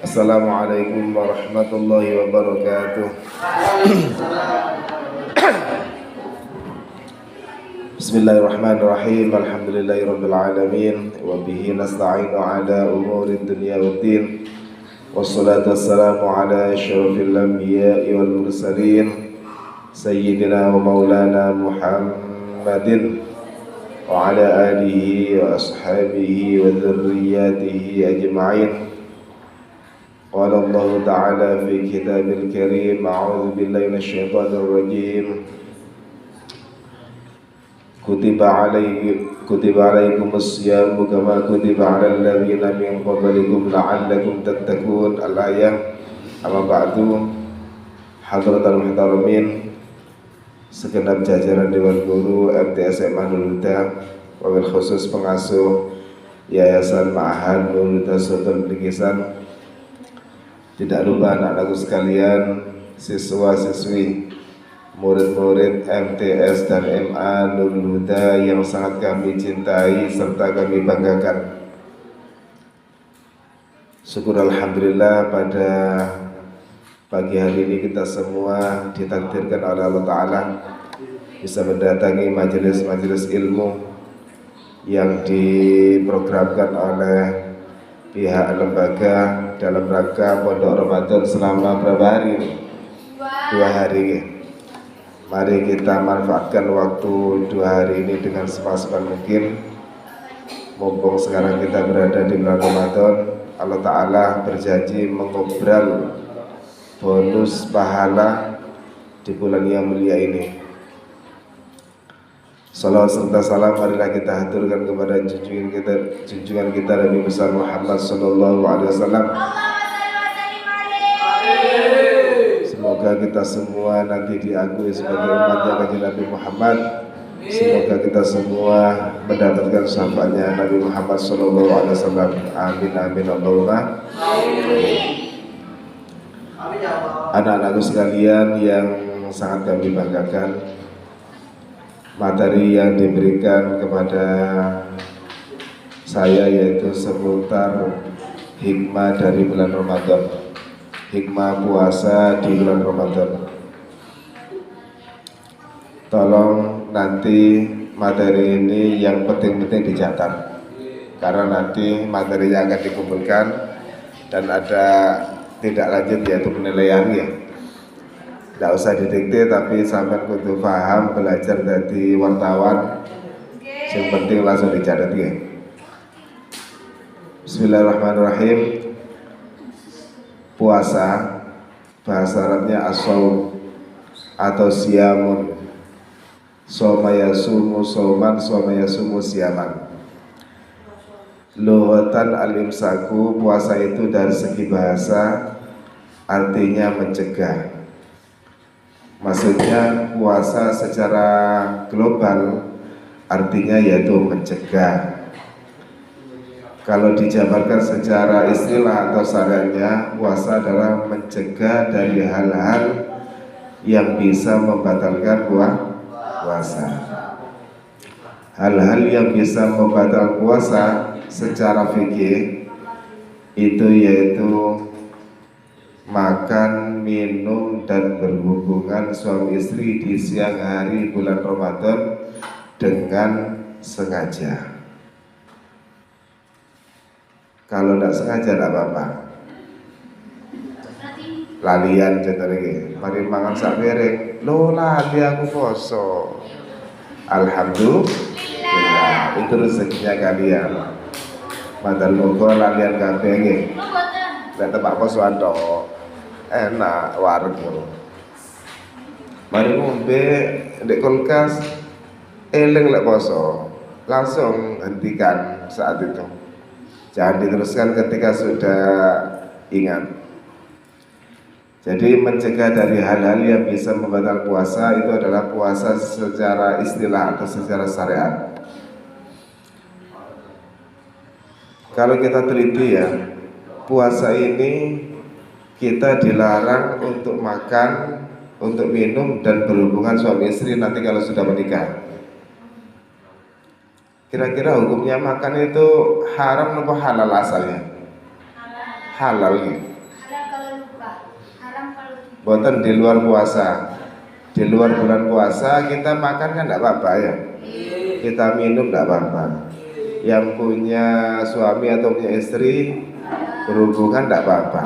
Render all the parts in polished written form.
Assalamualaikum warahmatullahi wabarakatuh. Bismillahirrahmanirrahim. Alhamdulillahirabbil alamin wa bihi nasta'inu ala umurid dunya waddin. Wassalatu wassalamu ala asyrafil anbiya'i wal mursalin sayyidina wa maulana Muhammadin wa ala alihi wa ashabihi wa dzurriyyatihi ajma'in. Qala Allah Ta'ala fi kitabil karim, a'udzu billahi minasyaitonir rajim. Kutiba alaikumus syamu kama kutiba alal ladzina min qablikum la'allakum tattaqun. Al-ayah. Amma ba'du. Hadratal muhtaramin, segenap jajaran Dewan Guru MTS Nurul Huda, wabil khusus pengasuh Yayasan Ma'had Nurul Huda Sultan Belikisan. Tidak lupa anak-anakku sekalian, siswa-siswi, murid-murid MTS dan MA Nurul Huda yang sangat kami cintai serta kami banggakan. Syukur alhamdulillah pada pagi hari ini kita semua ditakdirkan oleh Allah Ta'ala bisa mendatangi majelis-majelis ilmu yang diprogramkan oleh pihak lembaga dalam rangka pondok Ramadan selama berapa hari ini? 2 hari ini. Mari kita manfaatkan waktu 2 hari ini dengan semaksimal mungkin. Mumpung sekarang kita berada di bulan Ramadan, Allah Ta'ala berjanji mengobral bonus pahala di bulan yang mulia ini. Salawat serta salam marilah kita haturkan kepada junjungan kita Nabi besar Muhammad sallallahu alaihi wasallam. Semoga kita semua nanti diakui sebagai umatnya kanjeng Nabi Muhammad. Semoga kita semua mendapatkan syafaatnya Nabi Muhammad sallallahu alaihi wasallam. Amin amin Allahumma amin. Anak-anakku sekalian yang sangat kami banggakan, materi yang diberikan kepada saya yaitu seputar hikmah dari bulan Ramadan, hikmah puasa di bulan Ramadan. Tolong nanti materi ini yang penting-penting dicatat, karena nanti materinya akan dikumpulkan dan ada tidak lanjut yaitu penilaian ya. Tidak usah didikte, tapi sampai kudu paham, belajar dari wartawan. Yang penting langsung dicatat ya. Bismillahirrahmanirrahim. Puasa bahasa Arabnya as-shaum atau siyamun. Shoma yasumu shauman, shoma yasumu siyaman. Lughatan al-imsaku, puasa itu dari segi bahasa artinya mencegah. Maksudnya puasa secara global artinya yaitu mencegah. Kalau dijabarkan secara istilah atau syariatnya, puasa adalah mencegah dari hal-hal yang bisa membatalkan puasa. Hal-hal yang bisa membatalkan puasa secara fikih itu yaitu makan, minum, dan berhubungan suami istri di siang hari bulan Ramadan dengan sengaja. Kalau tidak sengaja tidak apa-apa. Lalian contohnya ini, mari mangan sak piring, lo lali aku poso. Alhamdulillah, itu rezekinya kalian. Padahal moga lalian kabeh nggih. Nek tempat posoan tok enak wareg ngono. Mari ngombe ndek kulkas, eling lek poso, langsung hentikan saat itu. Jangan diteruskan ketika sudah ingat. Jadi mencegah dari hal-hal yang bisa membatalkan puasa itu adalah puasa secara istilah atau secara syariat. Kalau kita teliti ya, puasa ini kita dilarang untuk makan, untuk minum dan berhubungan suami istri nanti kalau sudah menikah. Kira-kira hukumnya makan itu haram atau halal asalnya? Halal gitu. boten di luar puasa. Di luar bulan puasa kita makan kan tidak apa-apa ya, kita minum tidak apa-apa. Yang punya suami atau punya istri berhubungan tidak apa-apa.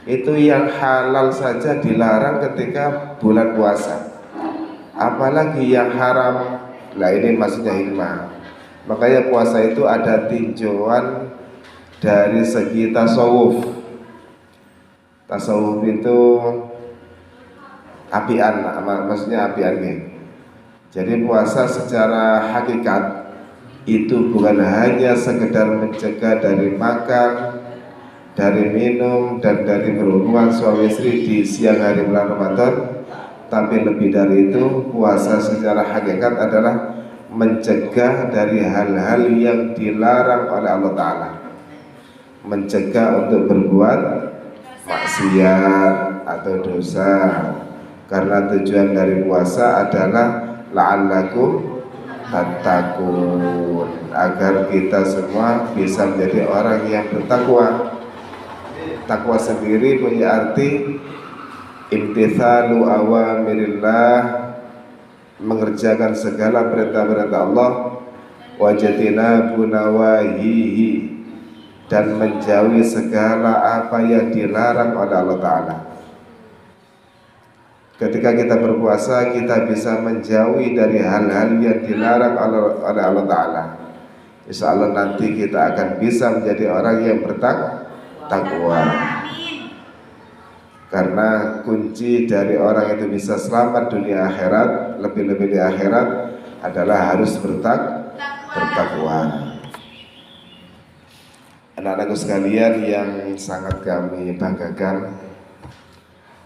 Itu yang halal saja dilarang ketika bulan puasa, apalagi yang haram. Nah ini maksudnya hikmah. Makanya puasa itu ada tinjauan dari segi tasawuf. Tasawuf itu apian, maksudnya apian nih. Jadi puasa secara hakikat itu bukan hanya sekedar mencegah dari makan, dari minum, dan dari berhubungan suami istri di siang hari bulan Ramadan, tapi lebih dari itu, puasa secara hakikat adalah mencegah dari hal-hal yang dilarang oleh Allah Ta'ala, mencegah untuk berbuat maksiat atau dosa. Karena tujuan dari puasa adalah la'allakum tattaqun, agar kita semua bisa menjadi orang yang bertakwa. Takwa sendiri punya arti imtithalu awamirillah, mengerjakan segala perintah-perintah Allah, wajatinabu nawahihi, dan menjauhi segala apa yang dilarang oleh Allah Ta'ala. Ketika kita berpuasa, kita bisa menjauhi dari hal-hal yang dilarang oleh Allah Ta'ala. Insya Allah nanti kita akan bisa menjadi orang yang bertakwa. Karena kunci dari orang itu bisa selamat dunia akhirat, lebih-lebih di akhirat, adalah harus bertakwa. Anak-anakku sekalian yang sangat kami banggakan,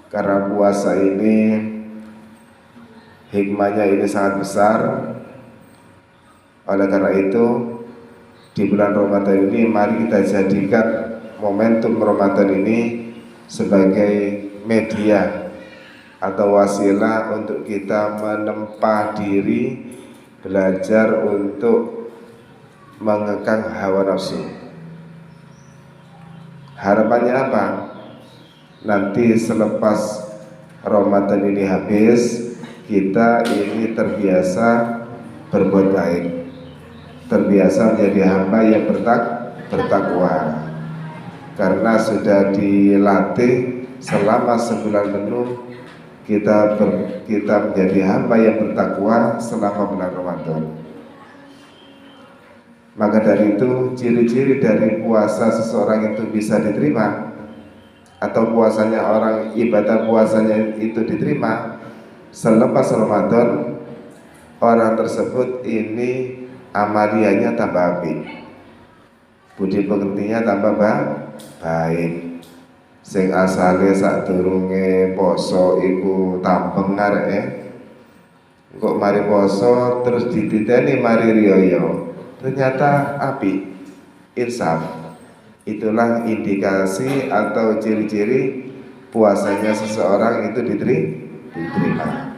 karena puasa ini hikmahnya ini sangat besar. Oleh karena itu, di bulan Ramadan ini mari kita jadikan momentum Ramadan ini sebagai media atau wasilah untuk kita menempa diri, belajar untuk mengekang hawa nafsu. Harapannya apa? Nanti selepas Ramadan ini habis, kita ini terbiasa berbuat baik, terbiasa menjadi hamba yang bertakwa. Karena sudah dilatih selama sebulan penuh kita menjadi hamba yang bertakwa selama bulan Ramadan. Maka dari itu, ciri-ciri dari puasa seseorang itu bisa diterima, atau puasanya orang, ibadah puasanya itu diterima selepas Ramadan, orang tersebut ini amaliyahnya tambah apik, budi pekertinya tambah baik. Sing asale sadurunge poso iku tampeng areke, kok mari poso terus dititeni mari riyo, ternyata apik, insaf. Itulah indikasi atau ciri-ciri puasanya seseorang itu diterima.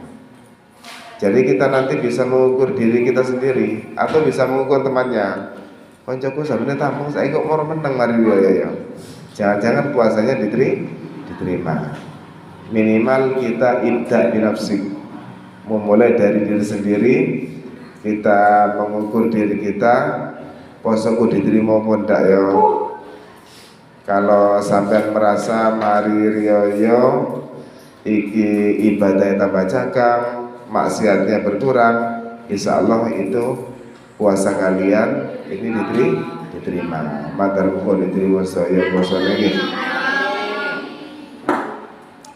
Jadi kita nanti bisa mengukur diri kita sendiri, atau bisa mengukur temannya. Koncoku sebenarnya tampung saya kok mau menang mari ya. Jangan-jangan puasanya diterima. Minimal kita ibda binafsik, memulai dari diri sendiri. Kita mengukur diri kita, posoku diterima pun ndak ya. Kalau sampai merasa mari riyo iki ibadahnya tambah cakang, maksiatnya berkurang, insya Allah itu puasa kalian ini diterima. Matar pun diterima saya puasa lagi.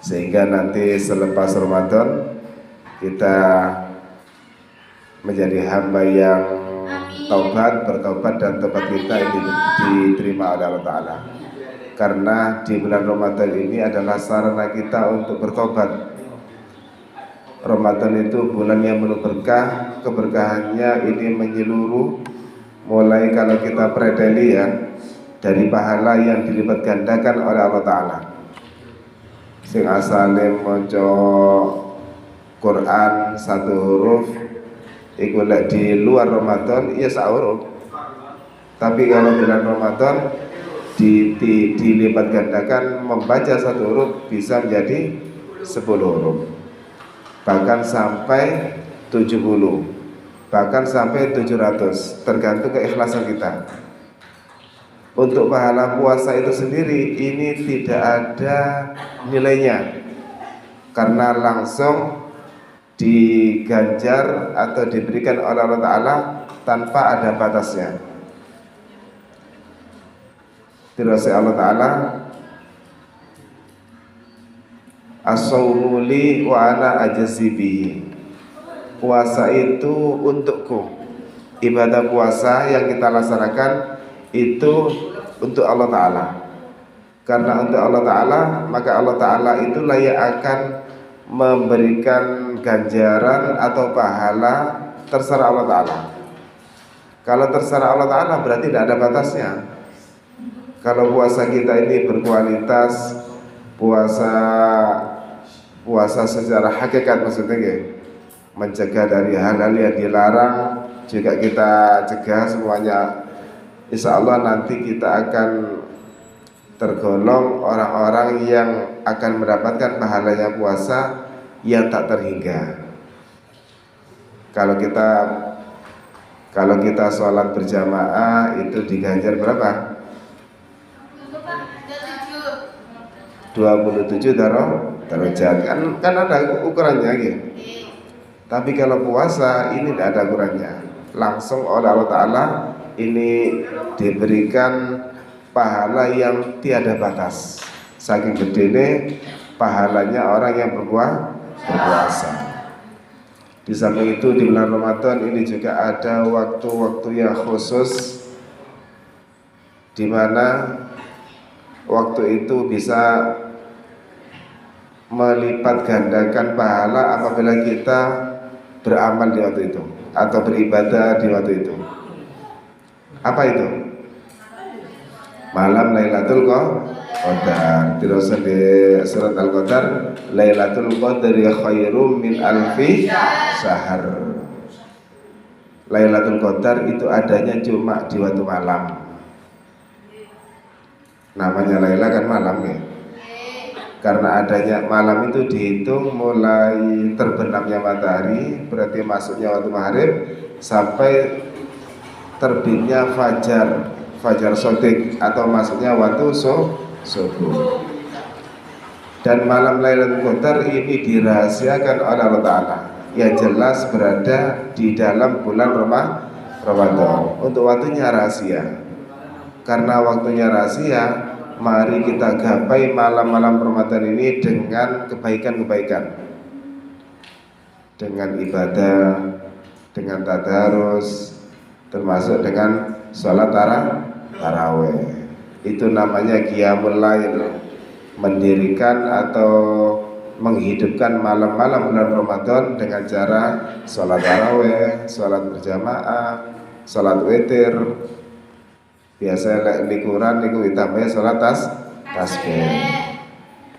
Sehingga nanti selepas Ramadan kita menjadi hamba yang bertobat, dan tobat kita ini diterima oleh Allah Ta'ala. Karena di bulan Ramadan ini adalah sarana kita untuk bertobat. Ramadan itu bulan yang penuh berkah, keberkahannya ini menyeluruh. Mulai kalau kita predeli ya, dari pahala yang dilipat gandakan oleh Allah Ta'ala. Sing asale maca Quran satu huruf iku lek di luar Ramadan ya sak huruf. Tapi kalau bulan Ramadan dilipat gandakan, membaca satu huruf bisa menjadi 10 huruf, bahkan sampai 70, bahkan sampai 700, tergantung keikhlasan kita. Untuk pahala puasa itu sendiri ini tidak ada nilainya, karena langsung diganjar atau diberikan oleh Allah Ta'ala tanpa ada batasnya. Terus Allah Ta'ala, as-sawmu li wa ana ajzi bihi. Puasa itu untukku. Ibadah puasa yang kita laksanakan itu untuk Allah Ta'ala. Karena untuk Allah Ta'ala, maka Allah Ta'ala itu layak akan memberikan ganjaran atau pahala terserah Allah Ta'ala. Kalau terserah Allah Ta'ala berarti tidak ada batasnya. Kalau puasa kita ini berkualitas, puasa secara hakikat, maksudnya mencegah dari hal-hal yang dilarang juga kita cegah semuanya, insya Allah nanti kita akan tergolong orang-orang yang akan mendapatkan pahalanya puasa yang tak terhingga. Kalau kita sholat berjamaah itu diganjar berapa? 27 darajat, kan ada ukurannya gitu. Tapi kalau puasa ini tidak ada ukurannya, langsung oleh Allah Ta'ala ini diberikan pahala yang tiada batas. Saking gedene pahalanya orang yang berpuasa. Di samping itu di bulan Ramadan ini juga ada waktu-waktu yang khusus, di mana waktu itu bisa melipat gandakan pahala apabila kita beramal di waktu itu atau beribadah di waktu itu. Apa itu? Malam Lailatul Qadar. Terus di surat Al-Qadar, Lailatul Qadri khairum min alfi syahr. Lailatul Qadar itu adanya cuma di waktu malam. Namanya Laila kan malam ya. Karena adanya malam itu dihitung mulai terbenamnya matahari, berarti masuknya waktu maghrib sampai terbitnya fajar sodik atau masuknya waktu subuh. Dan malam Lailatul Qadar ini dirahasiakan oleh Allah Ta'ala, yang jelas berada di dalam bulan Ramadan. Untuk waktunya rahasia. Karena waktunya rahasia, mari kita gapai malam-malam Ramadan ini dengan kebaikan-kebaikan, dengan ibadah, dengan tadarus, termasuk dengan sholat tarawih. Itu namanya qiyamul lail, mendirikan atau menghidupkan malam-malam bulan Ramadan dengan cara sholat tarawih, sholat berjamaah, sholat witir. Biasanya di Quran itu ditambahnya sholat tasbih,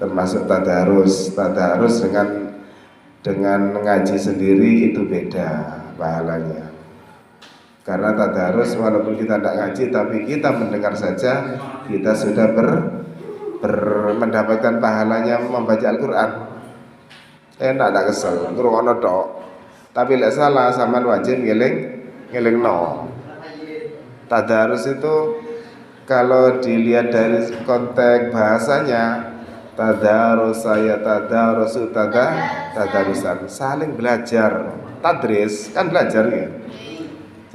termasuk tadarus dengan ngaji sendiri itu beda pahalanya. Karena tadarus walaupun kita tidak ngaji tapi kita mendengar saja, kita sudah mendapatkan pahalanya membaca Al-Quran. Enak tak kesel, ngrungono tok. Tapi lek salah sampean wajib ngeling no. Tadarus itu kalau dilihat dari konteks bahasanya, tadarus saya tadarusu tadarusan, saling belajar. Tadris kan belajar ya.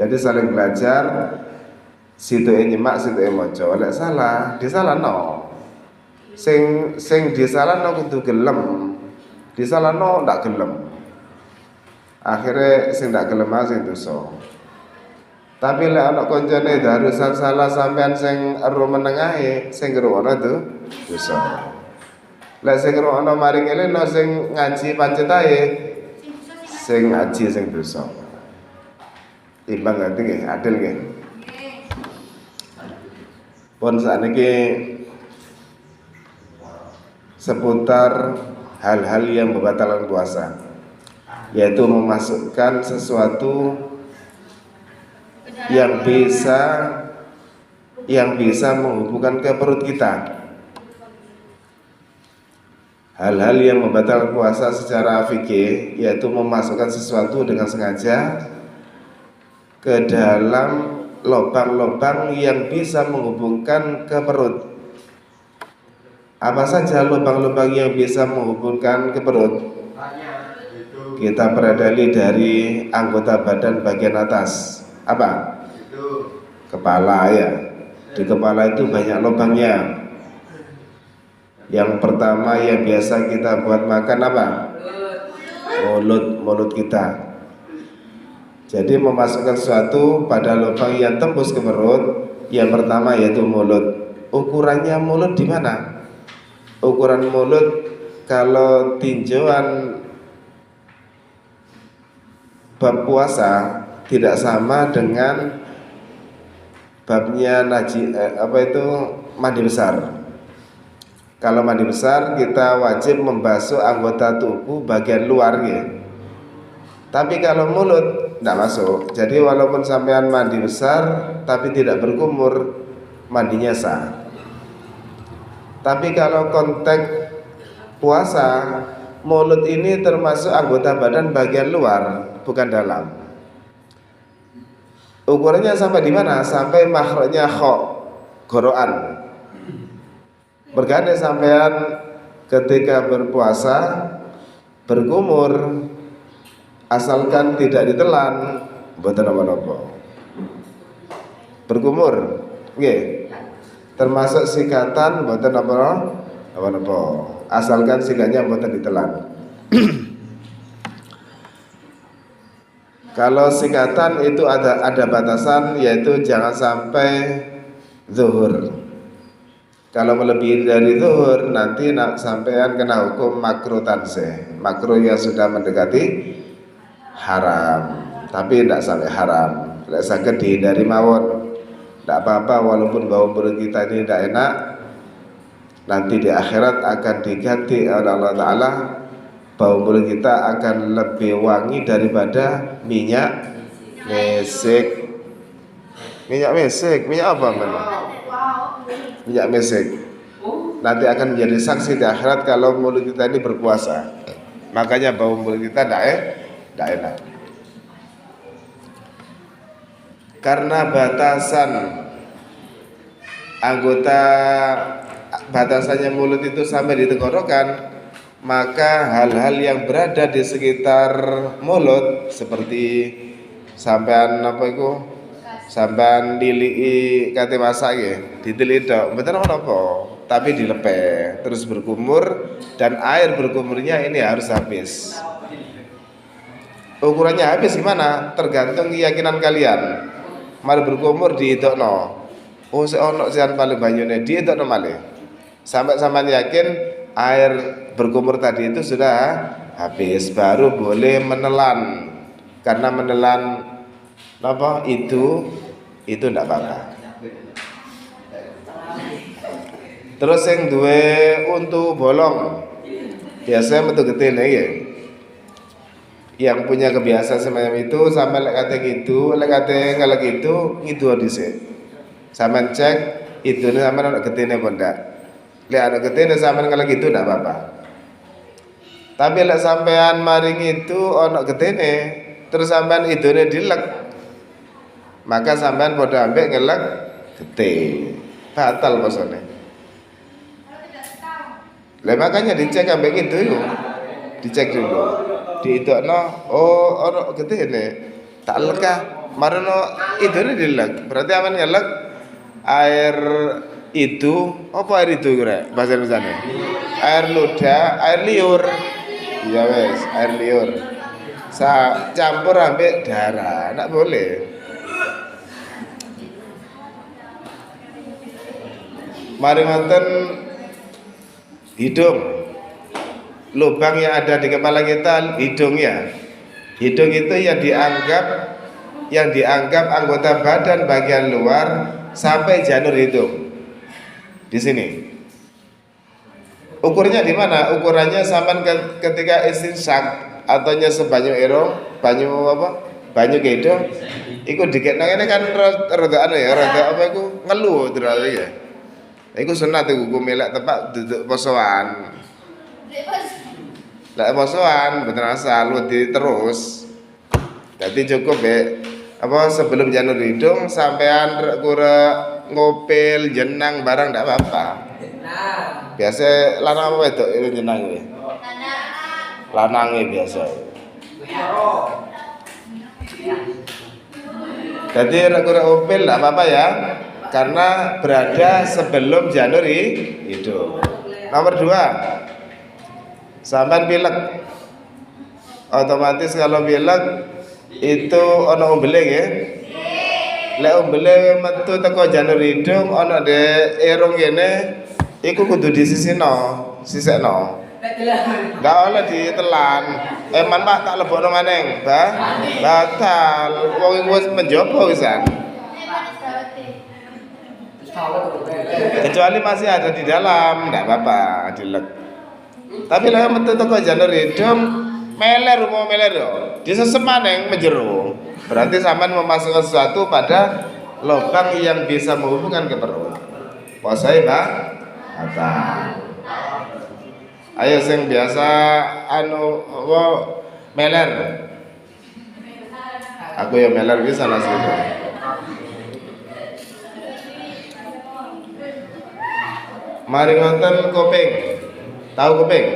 Jadi saling belajar, situ nyimak, situ moco. Lek salah, disalahno. Sing disalahno kudu gelem. Disalahno ndak gelem. Akhirnya sing ndak gelem sing dosa. Tapi lek ana koncone darusan salah sampean sing ero menengahe, sing ngrungokno itu dosa. Lek sing ngrungokno maring eleno sing ngaji pancet ae, sing ngaji sing dosa. Timbang nanti nggih, adil nggih. Pun sakniki seputar hal-hal yang membatalkan puasa, yaitu memasukkan sesuatu yang bisa yang bisa menghubungkan ke perut kita. Hal-hal yang membatalkan puasa secara fikih yaitu memasukkan sesuatu dengan sengaja ke dalam lubang-lubang yang bisa menghubungkan ke perut. Apa saja lubang-lubang yang bisa menghubungkan ke perut? Kita peradali dari anggota badan bagian atas. Apa? Kepala ya. Di kepala itu banyak lubangnya. Yang pertama yang biasa kita buat makan apa? Mulut kita. Jadi memasukkan sesuatu pada lubang yang tembus ke perut. Yang pertama yaitu mulut. Ukurannya mulut di mana? Ukuran mulut kalau tinjauan bab puasa tidak sama dengan babnya mandi besar. Kalau mandi besar kita wajib membasuh anggota tubuh bagian luar ya. Tapi kalau mulut tidak masuk. Jadi walaupun sampean mandi besar tapi tidak berkumur, mandinya sah. Tapi kalau konteks puasa, mulut ini termasuk anggota badan bagian luar, bukan dalam. Ukurannya sampai di mana? Sampai makhrajnya kho, gorokan. Berganti sampean ketika berpuasa berkumur, asalkan tidak ditelan, mboten napa-napa. Berkumur, nggih. Termasuk sikatan mboten napa-napa. Asalkan sikatnya mboten ditelan. Kalau sikatan itu ada batasan, yaitu jangan sampai zuhur. Kalau melebihi dari zuhur nanti sampean kena hukum makruh tansih. Makruh yang sudah mendekati haram, tapi tidak sampai haram. Tidak sakit dihindari mawon. Tidak apa-apa walaupun bau mulut kita ini tidak enak, nanti di akhirat akan diganti oleh Allah Ta'ala. Bau mulut kita akan lebih wangi daripada minyak mesik. Minyak apa memang? Minyak mesik. Nanti akan menjadi saksi di akhirat kalau mulut kita ini berpuasa. Makanya bau mulut kita tidak enak. Karena batasannya mulut itu sampai di tenggorokan, maka hal-hal yang berada di sekitar mulut seperti sampean dilii kate masak ya, diteliti tok, mboten apa-apa, tapi dilepeh terus berkumur, dan air berkumurnya ini harus habis. Ukurannya habis gimana? Tergantung keyakinan kalian. Mari berkumur diidokno. Oh seonok sian paling banyune diidokno malih. Sampai sampean yakin air berkumur tadi itu sudah habis, baru boleh menelan. Karena menelan itu tidak apa-apa. Terus yang duwe untu bolong, biasanya metu getene ya. Yang punya kebiasaan semacam itu sampai lek kate ngelek itu ngidu dhisik. Sampean cek idune sampean ana getene apa ndak. Lek ana getene sampean ngelek itu ndak apa-apa. Tapi lek sampean maring itu ana getene terus sampean idune dilek, maka sampean padha ambek ngelek gete. Batal posone. Lah makanya dicek ambek itu yo. Dicek dulu. Diidokno, oh ana getene. Tak lekah, marono idune dilek. Berarti aman ngelek air itu, apa air itu kira bahasa Indonesia? Air ludah, air liur. Ya wes, air liur. Campur ambek darah, enggak boleh. Mari ngoten hidung. Lubang yang ada di kepala kita hidungnya. Hidung itu yang dianggap anggota badan bagian luar sampai janur hidung. Di sini. Ukurnya di mana? Ukurannya sampai ketika istinsyak atau sebanyu irung, banyu apa? banyu ke hidung iku dikekno ngene kan rada anu ya, rada apa iku ngeluh terus ya. Iku sunat iku hukum lek tepak duduk posoan. Lek posoan mboten asal wedi terus. Dadi cukup apa sebelum janur hidung sampean kurang ngopil jenang barang ndak apa-apa. Biasa lanang apa wedok itu jenang iki? Lanang biasa. Jadi kurang ngopil ndak apa-apa ya. Karena berada sebelum janur hidung. Nomor 2. Sampean pilek. Otomatis kalau pilek itu ono umbele nggih. Lek umbele metu teko janur hidung ono de irung kene iku kudu disisino, sisekno. Enggak oleh ditelan. Man Pak tak lebokno maneng, batal. Wong wis menjopo wisan. Kecuali masih ada di dalam, enggak apa-apa, dilek. Tapi lek metu teko janur hidung meler yo. Disesep maneng menjero. Berarti sampean memasukkan sesuatu pada lubang yang bisa menghubungkan ke perut. Posai batal. Ayo sing biasa meler. Aku ya meler bisa langsung. Mari nonton kuping. Tahu kuping?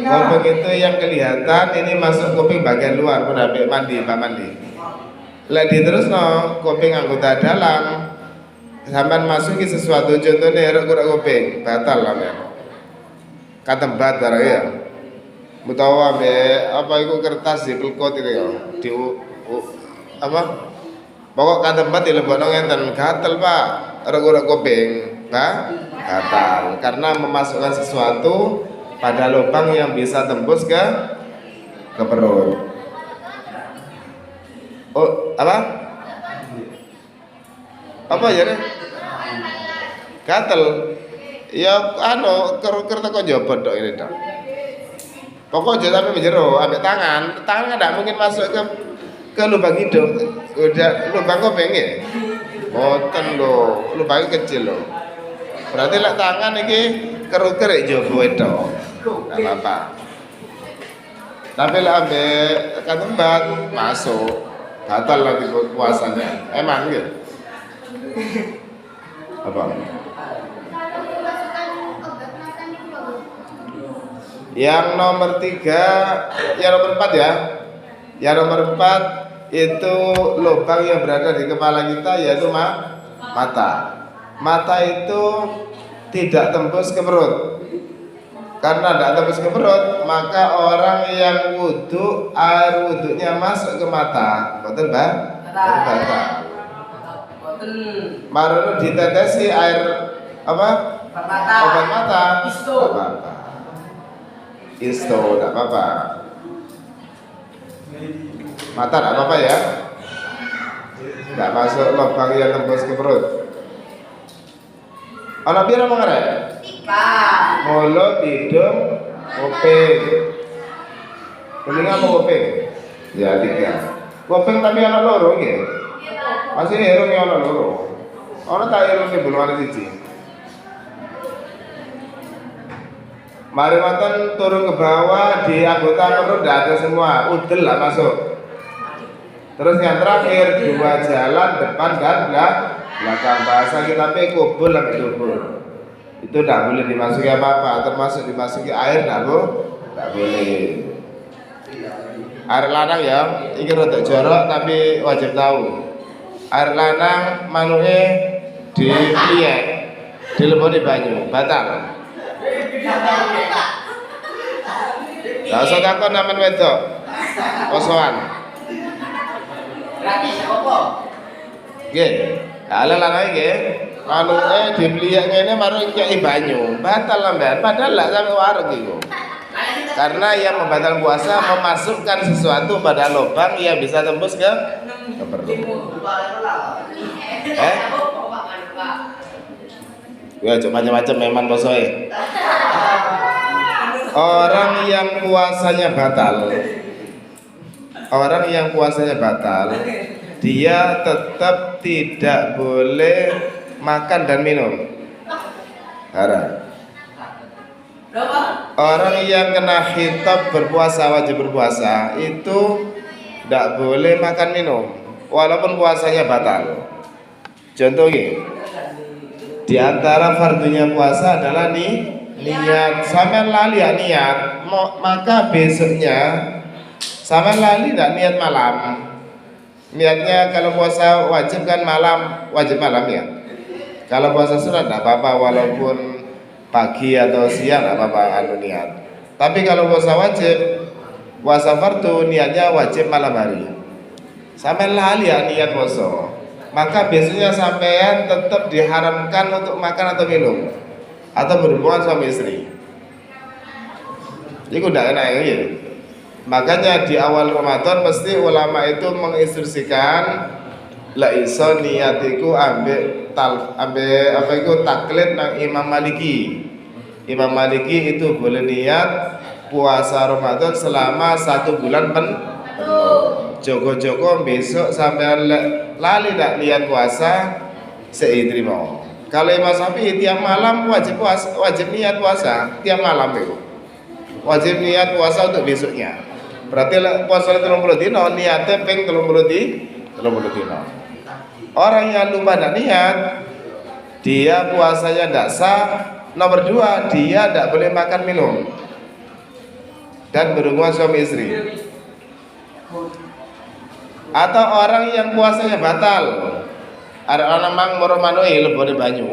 Kuping itu yang kelihatan ini masuk kuping bagian luar pada mandi. Lek diterusno kuping anggota dalam sampean masuki sesuatu contohnya kurang kuping batal lah ya. Katembat barang ya. Mutawa apa itu kertas di pelkot itu ya. Di apa? Pokok katembat dilebokno ngenten gatel Pak. Kurang kuping, batal karena memasukkan sesuatu pada lubang yang bisa tembus ke perut. Oh, apa? Apa ya? Gatel. Ya ker teko njaba tok ini tok. Pokoknya sampai menjero, ambek tangan enggak mungkin masuk ke lubang hidung. Udah lubang kuping ya. Boten lho, lubangnya kecil lho. Berarti lek tangan iki keruker njaba itu. Enggak apa-apa. Tapi lek ambek katembat masuk, batal lagi puasanya. Emang gitu. Apa? Yang nomor 3, yang nomor 4 ya. Yang nomor 4 itu lubang yang berada di kepala kita yaitu mata. Mata itu tidak tembus ke perut. Karena tidak tembus ke perut, maka orang yang wudu, air wudunya masuk ke mata. Betul, Mbak? Betul. Marono ditetesi air apa? Obat mata. Apa-apa. Isto, tidak apa-apa. Mata tidak apa-apa ya. Tidak masuk lubang yang tembus ke perut. Ana pira mengarep? 3. Mulut, hidung, kuping. Telinga apa kuping? Ya 3. Kuping tapi ana loro nggih. Masih irung ana loro. Ana tak irung sing bolongan siji. Mari wonten turun ke bawah di anggota perut tidak ada semua, udel lah masuk. Terus yang terakhir 2 jalan depan dan belakang, bahasa kita kubul sampai dubur. Itu tidak boleh dimasuki apa-apa, termasuk dimasuki air tidak boleh. Air lanang ya, ini rada jorok tapi wajib tahu. Air lanang manuke diliek, dileboni banyu, batal. Lah usah takon aman wedok. Posoan. Gratis apa? Nggih. Lah lanang nggih, manuke diliek ngene marang nyeki banyu, batal lambean padahal lak sampe wareg iku. Karena yang membatalkan puasa memasukkan sesuatu pada lubang yang bisa tembus ke perut. Ya cuma macam-macam memang posoe. Orang yang puasanya batal orang yang puasanya batal, dia tetap tidak boleh makan dan minum. Haram. Orang yang kena khitab berpuasa, wajib berpuasa, itu tidak boleh makan minum walaupun puasanya batal. Contohnya, di antara fardunya puasa adalah niat. Sampai lali ya niat, maka besoknya sampai lali tidak niat malam. Niatnya kalau puasa wajib kan wajib malam ya. Kalau puasa sunat tidak apa-apa, walaupun pagi atau siang tidak apa-apa niat. Tapi kalau puasa wajib, puasa fardu niatnya wajib malam hari. Sampai lali ya niat puasa, maka biasanya sampean tetap diharamkan untuk makan atau minum atau berhubungan suami istri. Ini udah enak ya. Makanya di awal Ramadan mesti ulama itu menginstruksikan la iso niatiku ambil apa itu taklid nang Imam Maliki. Imam Maliki itu boleh niat puasa Ramadan selama 1 bulan Joko-joko besok sampai lali tak niat puasa seidri mau. Kalau Imam Syafi'i tiap malam wajib niat puasa tiap malam itu. Wajib niat puasa untuk besoknya. Berarti puasa 30 dino niatnya ping 30 dino. Orang yang lupa dan niat, dia puasanya tidak sah. Nomor 2, dia tidak boleh makan minum dan berhubungan suami istri. Atau orang yang puasanya batal, ada orang mang moromanoi lebih banyu,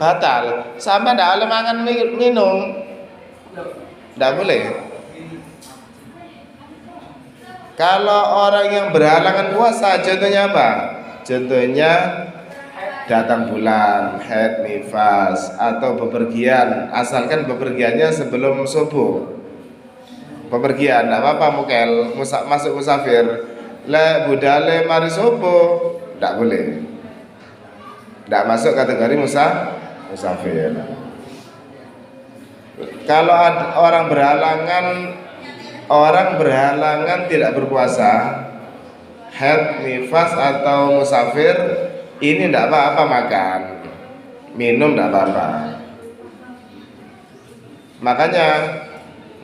batal, sama tidak boleh makan minum, tidak boleh. Kalau orang yang berhalangan puasa, contohnya apa? Contohnya datang bulan, haid, nifas, atau bepergian, asalkan bepergiannya sebelum subuh. Bepergian, tidak apa-apa mukel, masuk musafir. Le budale mari subuh, tidak boleh, tidak masuk kategori musafir. Kalau orang berhalangan tidak berpuasa, haid, nifas atau musafir, ini tidak apa-apa makan, minum tidak apa-apa. Makanya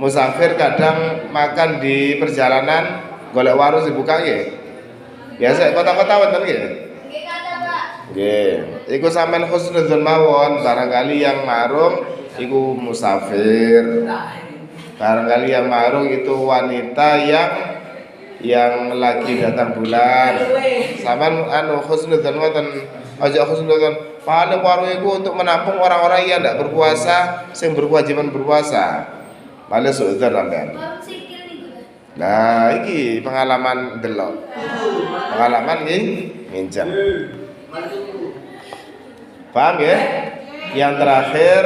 musafir kadang makan di perjalanan golek warung dibuka nggih. Biasa kota-kota wonten nggih. Nggih kata, Pak. Nggih. Iku sampean husnudzon mawon, barangkali yang marung iku musafir. Barangkali yang marung itu wanita yang lagi datang bulan. Sampean husnudzon wonten, aja husnudzon. Paling warung iku untuk menampung orang-orang yang tidak berpuasa, sing berkewajiban berpuasa. Paling suudzon sampean. Nah, iki pengalaman delok. Pengalaman nginjam. Paham ya? Yang terakhir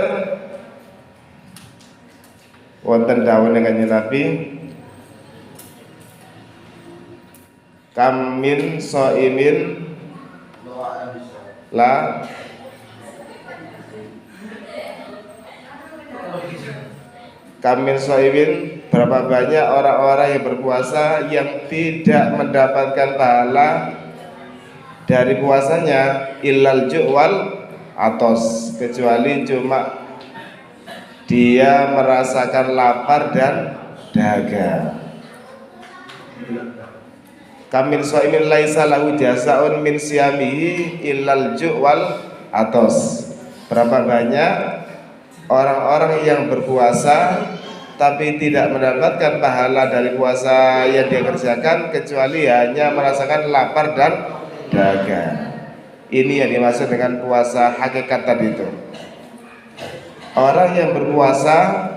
wonten dawuh Kanjeng Nabi, kamin soimin la kamin soimin, berapa banyak orang-orang yang berpuasa yang tidak mendapatkan pahala dari puasanya illal ju'wal atos, kecuali cuma dia merasakan lapar dan dahaga. Kamin shaimin laisa lahu jazaun min siyamihi illal ju'wal atos. Berapa banyak orang-orang yang berpuasa tapi tidak mendapatkan pahala dari puasa yang dia kerjakan kecuali hanya merasakan lapar dan dahaga. Ini yang dimaksud dengan puasa hakikat tadi itu. Orang yang berpuasa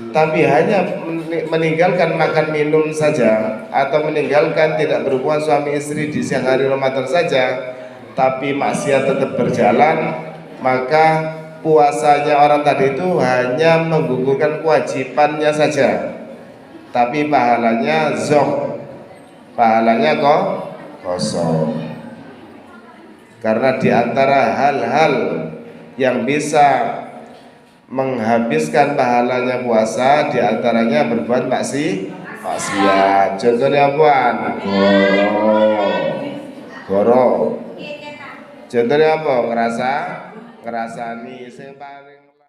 tapi hanya meninggalkan makan minum saja atau meninggalkan tidak berhubungan suami istri di siang hari Ramadan saja, tapi maksiat tetap berjalan, maka puasanya orang tadi itu hanya menggugurkan kewajibannya saja, tapi pahalanya pahalanya kosong. Karena di antara hal-hal yang bisa menghabiskan pahalanya puasa, di antaranya berbuat maksiat. Contohnya apaan? Goro. Contohnya apa? Ngerasani sing paling